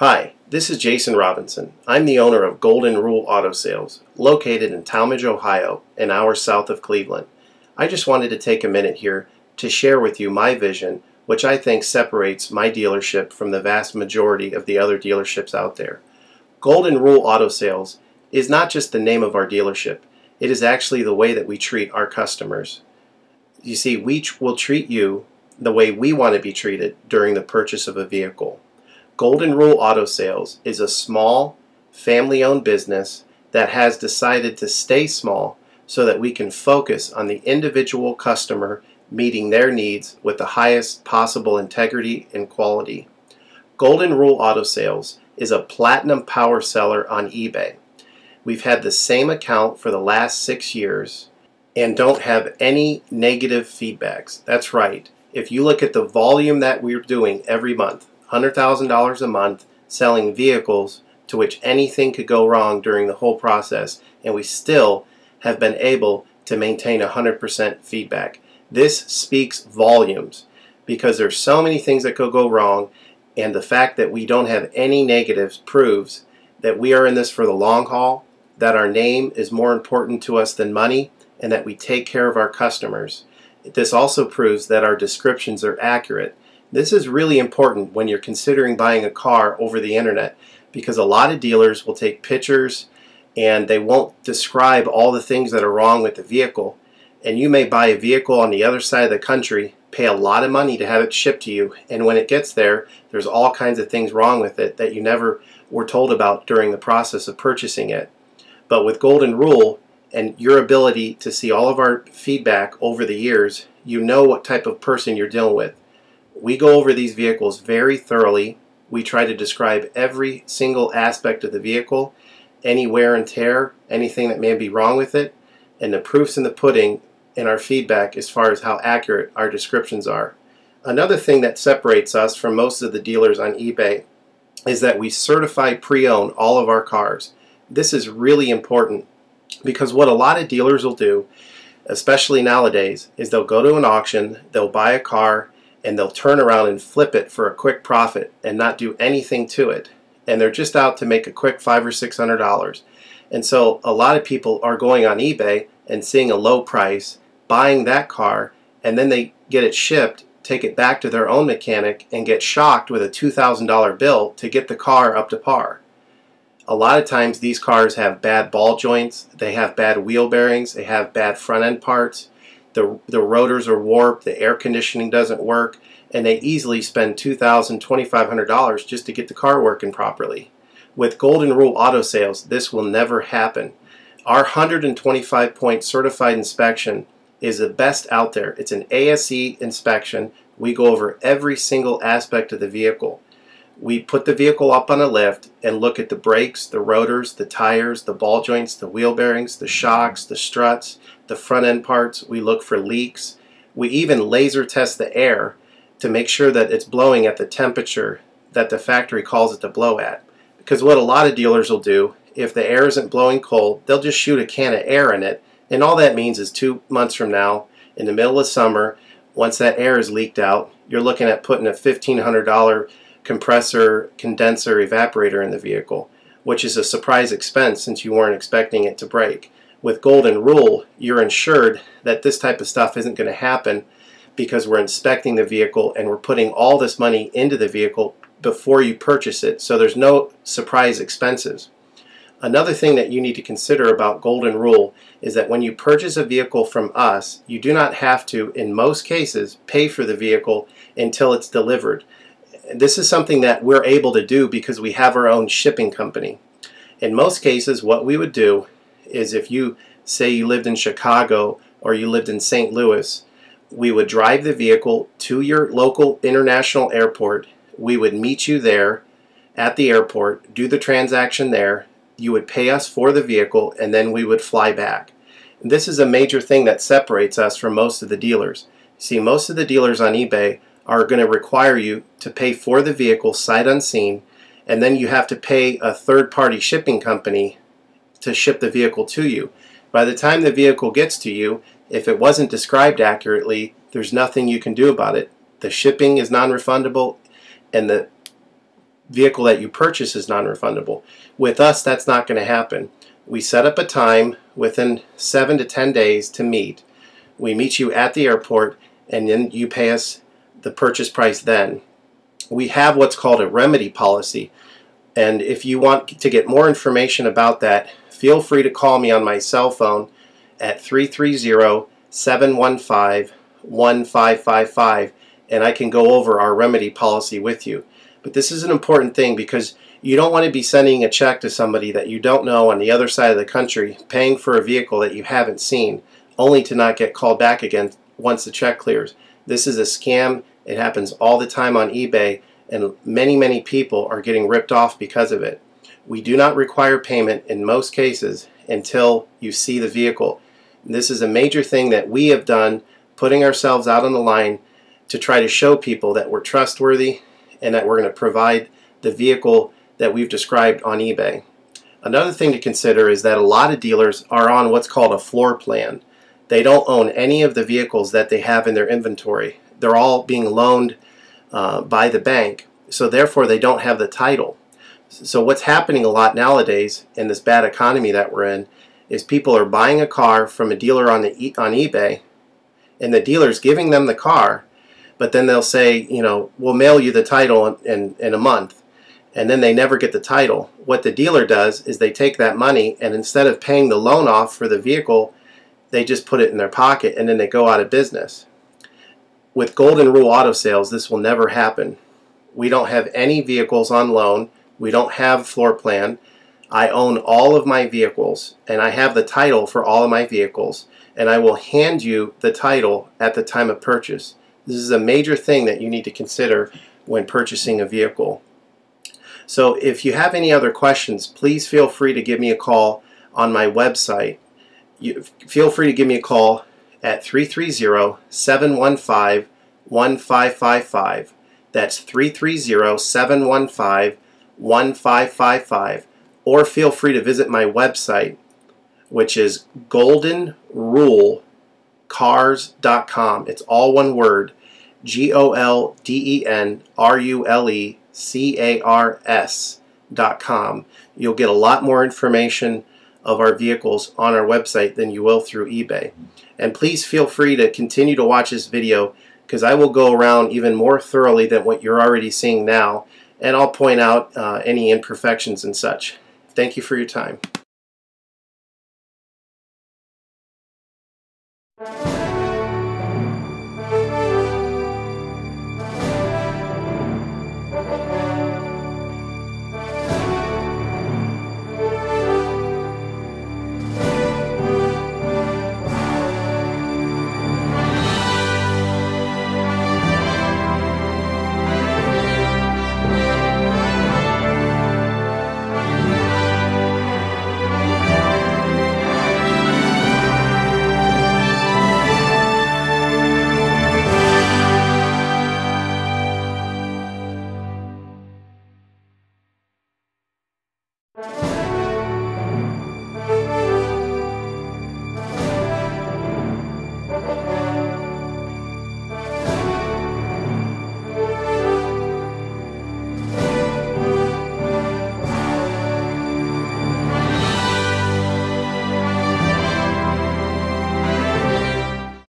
Hi, this is Jason Robinson. I'm the owner of Golden Rule Auto Sales, located in Tallmadge, Ohio, an hour south of Cleveland. I just wanted to take a minute here to share with you my vision, which I think separates my dealership from the vast majority of the other dealerships out there. Golden Rule Auto Sales is not just the name of our dealership, it is actually the way that we treat our customers. You see, we will treat you the way we want to be treated during the purchase of a vehicle. Golden Rule Auto Sales is a small, family-owned business that has decided to stay small so that we can focus on the individual customer meeting their needs with the highest possible integrity and quality. Golden Rule Auto Sales is a platinum power seller on eBay. We've had the same account for the last 6 years and don't have any negative feedbacks. That's right. If you look at the volume that we're doing every month, $100,000 a month selling vehicles to which anything could go wrong during the whole process, and we still have been able to maintain 100% feedback. This speaks volumes because there's so many things that could go wrong, and the fact that we don't have any negatives proves that we are in this for the long haul, that our name is more important to us than money, and that we take care of our customers. This also proves that our descriptions are accurate. This is really important when you're considering buying a car over the internet, because a lot of dealers will take pictures and they won't describe all the things that are wrong with the vehicle, and you may buy a vehicle on the other side of the country, pay a lot of money to have it shipped to you, and when it gets there, there's all kinds of things wrong with it that you never were told about during the process of purchasing it. But with Golden Rule and your ability to see all of our feedback over the years, you know what type of person you're dealing with. We go over these vehicles very thoroughly. We try to describe every single aspect of the vehicle, any wear and tear, anything that may be wrong with it, and the proof's in the pudding in our feedback as far as how accurate our descriptions are. Another thing that separates us from most of the dealers on eBay is that we certify pre-owned all of our cars. This is really important because what a lot of dealers will do, especially nowadays, is they'll go to an auction, they'll buy a car, and they'll turn around and flip it for a quick profit and not do anything to it. And they're just out to make a quick $500 or $600. And so a lot of people are going on eBay and seeing a low price, buying that car, and then they get it shipped, take it back to their own mechanic, and get shocked with a $2,000 bill to get the car up to par. A lot of times these cars have bad ball joints, they have bad wheel bearings, they have bad front end parts. The rotors are warped, the air conditioning doesn't work, and they easily spend $2,000, $2,500 just to get the car working properly. With Golden Rule Auto Sales, this will never happen. Our 125-point certified inspection is the best out there. It's an ASE inspection. We go over every single aspect of the vehicle. We put the vehicle up on a lift and look at the brakes, the rotors, the tires, the ball joints, the wheel bearings, the shocks, the struts, the front end parts. We look for leaks. We even laser test the air to make sure that it's blowing at the temperature that the factory calls it to blow at. Because what a lot of dealers will do, if the air isn't blowing cold, they'll just shoot a can of air in it, and all that means is 2 months from now, in the middle of summer, once that air is leaked out, you're looking at putting a $1,500 compressor, condenser, evaporator in the vehicle, which is a surprise expense since you weren't expecting it to break. With Golden Rule, you're insured that this type of stuff isn't going to happen because we're inspecting the vehicle and we're putting all this money into the vehicle before you purchase it, so there's no surprise expenses. Another thing that you need to consider about Golden Rule is that when you purchase a vehicle from us, you do not have to, in most cases, pay for the vehicle until it's delivered. This is something that we're able to do because we have our own shipping company. In most cases, what we would do is if you say you lived in Chicago or you lived in St. Louis, we would drive the vehicle to your local international airport. We would meet you there at the airport, do the transaction there. You would pay us for the vehicle, and then we would fly back. This is a major thing that separates us from most of the dealers. See, most of the dealers on eBay are going to require you to pay for the vehicle sight unseen, and then you have to pay a third-party shipping company to ship the vehicle to you. By the time the vehicle gets to you, if it wasn't described accurately, there's nothing you can do about it. The shipping is non-refundable, and the vehicle that you purchase is non-refundable. With us, that's not going to happen. We set up a time within 7 to 10 days to meet. We meet you at the airport, and then you pay us the purchase price then. We have what's called a remedy policy, and if you want to get more information about that, feel free to call me on my cell phone at 330-715-1555, and I can go over our remedy policy with you. But this is an important thing because you don't want to be sending a check to somebody that you don't know on the other side of the country, paying for a vehicle that you haven't seen, only to not get called back again once the check clears. This is a scam. It happens all the time on eBay, and many people are getting ripped off because of it. We do not require payment in most cases until you see the vehicle. This is a major thing that we have done, putting ourselves out on the line to try to show people that we're trustworthy and that we're going to provide the vehicle that we've described on eBay. Another thing to consider is that a lot of dealers are on what's called a floor plan. They don't own any of the vehicles that they have in their inventory. They're all being loaned by the bank, so therefore they don't have the title. So what's happening a lot nowadays in this bad economy that we're in is people are buying a car from a dealer on eBay, and the dealer's giving them the car, but then they'll say, you know, we'll mail you the title in a month, and then they never get the title. What the dealer does is they take that money, and instead of paying the loan off for the vehicle, they just put it in their pocket, and then they go out of business. With Golden Rule Auto Sales, this will never happen. We don't have any vehicles on loan. We don't have floor plan. I own all of my vehicles, and I have the title for all of my vehicles, and I will hand you the title at the time of purchase. This is a major thing that you need to consider when purchasing a vehicle. So if you have any other questions, please feel free to give me a call on my website. Feel free to give me a call at 330-715-1555. That's 330-715-1555. Or feel free to visit my website, which is goldenrulecars.com. It's all one word, goldenrulecars.com. You'll get a lot more information of our vehicles on our website than you will through eBay. And please feel free to continue to watch this video, because I will go around even more thoroughly than what you're already seeing now, and I'll point out any imperfections and such. Thank you for your time.